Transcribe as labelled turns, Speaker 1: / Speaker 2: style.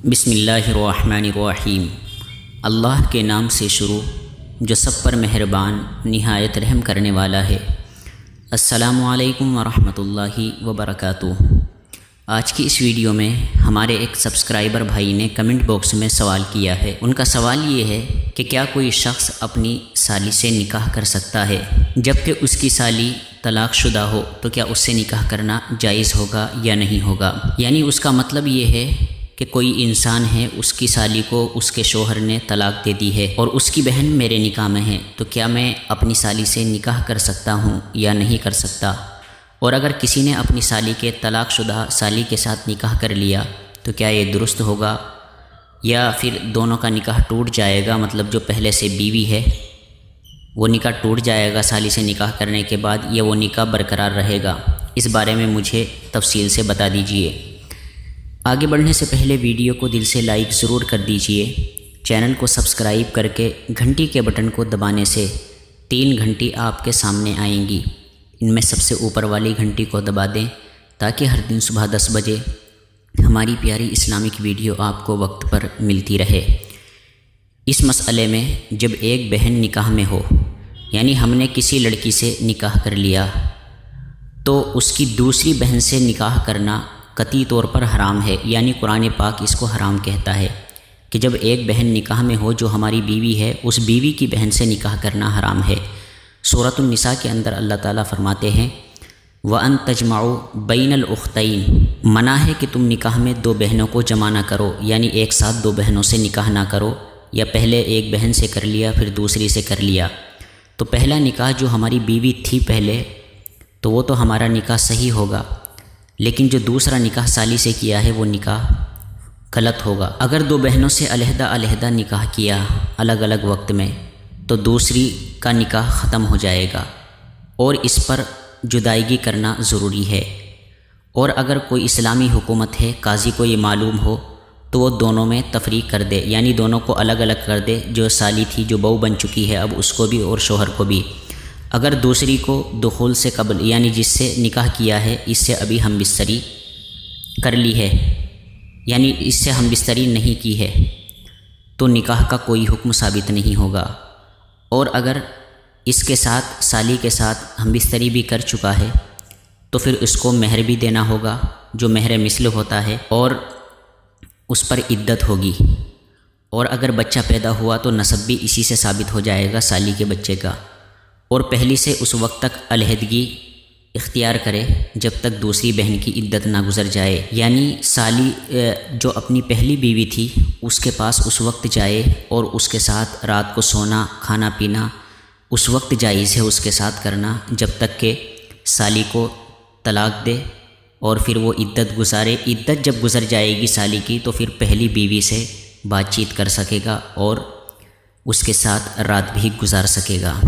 Speaker 1: بسم اللہ الرحمن الرحیم۔ اللہ کے نام سے شروع جو سب پر مہربان نہایت رحم کرنے والا ہے۔ السلام علیکم ورحمۃ اللہ وبرکاتہ۔ آج کی اس ویڈیو میں ہمارے ایک سبسکرائبر بھائی نے کمنٹ باکس میں سوال کیا ہے۔ ان کا سوال یہ ہے کہ کیا کوئی شخص اپنی سالی سے نکاح کر سکتا ہے جبکہ اس کی سالی طلاق شدہ ہو، تو کیا اس سے نکاح کرنا جائز ہوگا یا نہیں ہوگا؟ یعنی اس کا مطلب یہ ہے کہ کوئی انسان ہے، اس کی سالی کو اس کے شوہر نے طلاق دے دی ہے اور اس کی بہن میرے نکاح میں ہے، تو کیا میں اپنی سالی سے نکاح کر سکتا ہوں یا نہیں کر سکتا؟ اور اگر کسی نے اپنی سالی کے طلاق شدہ سالی کے ساتھ نکاح کر لیا تو کیا یہ درست ہوگا یا پھر دونوں کا نکاح ٹوٹ جائے گا؟ مطلب جو پہلے سے بیوی ہے وہ نکاح ٹوٹ جائے گا سالی سے نکاح کرنے کے بعد، یا وہ نکاح برقرار رہے گا؟ اس بارے میں مجھے تفصیل سے بتا دیجئے۔ آگے بڑھنے سے پہلے ویڈیو کو دل سے لائک ضرور کر دیجئے، چینل کو سبسکرائب کر کے گھنٹی کے بٹن کو دبانے سے 3 گھنٹی آپ کے سامنے آئیں گی۔ ان میں سب سے اوپر والی گھنٹی کو دبا دیں تاکہ ہر دن صبح 10 بجے ہماری پیاری اسلامک ویڈیو آپ کو وقت پر ملتی رہے۔ اس مسئلے میں جب ایک بہن نکاح میں ہو، یعنی ہم نے کسی لڑکی سے نکاح کر لیا، تو اس کی دوسری بہن سے نکاح کرنا قطعی طور پر حرام ہے، یعنی قرآن پاک اس کو حرام کہتا ہے کہ جب ایک بہن نکاح میں ہو جو ہماری بیوی ہے، اس بیوی کی بہن سے نکاح کرنا حرام ہے۔ سورۃ النساء کے اندر اللہ تعالیٰ فرماتے ہیں وَأَن تَجْمَعُوا بَيْنَ الْأُخْتَيْنِ، منع ہے کہ تم نکاح میں 2 بہنوں کو جمع نہ کرو، یعنی ایک ساتھ 2 بہنوں سے نکاح نہ کرو، یا پہلے ایک بہن سے کر لیا پھر دوسری سے کر لیا۔ تو پہلا نکاح جو ہماری بیوی تھی پہلے، تو وہ تو ہمارا نکاح صحیح ہوگا، لیکن جو دوسرا نکاح سالی سے کیا ہے وہ نکاح غلط ہوگا۔ اگر 2 بہنوں سے علیحدہ علیحدہ نکاح کیا الگ الگ وقت میں، تو دوسری کا نکاح ختم ہو جائے گا اور اس پر جدائیگی کرنا ضروری ہے۔ اور اگر کوئی اسلامی حکومت ہے، قاضی کو یہ معلوم ہو، تو وہ دونوں میں تفریق کر دے، یعنی دونوں کو الگ الگ کر دے، جو سالی تھی جو بہو بن چکی ہے اب اس کو بھی اور شوہر کو بھی۔ اگر دوسری کو دخول سے قبل، یعنی جس سے نکاح کیا ہے اس سے ابھی ہم بستری کر لی ہے، یعنی اس سے ہم بستری نہیں کی ہے، تو نکاح کا کوئی حکم ثابت نہیں ہوگا۔ اور اگر اس کے ساتھ سالی کے ساتھ ہم بستری بھی کر چکا ہے تو پھر اس کو مہر بھی دینا ہوگا جو مہر مثل ہوتا ہے، اور اس پر عدت ہوگی۔ اور اگر بچہ پیدا ہوا تو نسب بھی اسی سے ثابت ہو جائے گا سالی کے بچے کا۔ اور پہلی سے اس وقت تک علیحدگی اختیار کرے جب تک دوسری بہن کی عدت نہ گزر جائے، یعنی سالی جو اپنی پہلی بیوی تھی اس کے پاس اس وقت جائے اور اس کے ساتھ رات کو سونا کھانا پینا اس وقت جائز ہے اس کے ساتھ کرنا جب تک کہ سالی کو طلاق دے، اور پھر وہ عدت گزارے۔ عدت جب گزر جائے گی سالی کی تو پھر پہلی بیوی سے بات چیت کر سکے گا اور اس کے ساتھ رات بھی گزار سکے گا۔